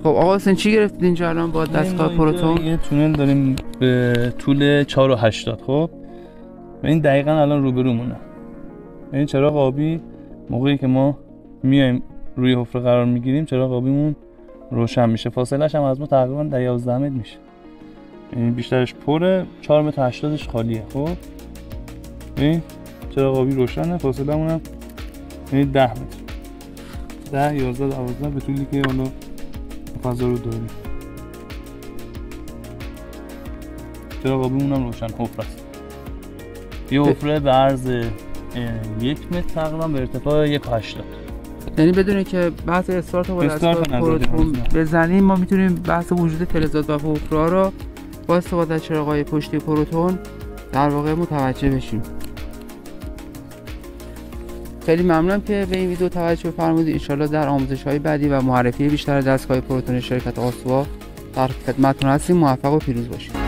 خب آقا حسین چی گرفتید اینجا الان با دستگاه پروتون؟ یه تونل داریم به طول 4.80. خب این دقیقاً الان روبرومونه. این چراغ آبی موقعی که ما میایم روی حفره قرار میگیریم چراغ آبیمون روشن میشه. فاصله‌اش هم از ما تقریباً 11 متر میشه. یعنی بیشترش پره، 4 متر 80 خالیه. خب این چراغ آبی روشنه، فاصله‌مون هم یعنی 10 متر. 10 11 12 به طولی که حالا فضا رو داریم. چراغ آبیمون هم روشن حفره است. یه حفره به عرض 1 متر تقریبا به ارتفاع 1.80. یعنی بدونه که بحث استارت با دستگاه پروتون بزنیم ما میتونیم بحث وجود فلزات و حفره رو با استفاده از چراغ‌های پشتی پروتون در واقع متوجه بشیم. خیلی ممنونم که به این ویدیو توجه فرمودید. ان شاءالله در آموزش‌های بعدی و معرفی بیشتر دستگاه پروتون شرکت آسوا در خدمتتون هستیم. موفق و پیروز باشید.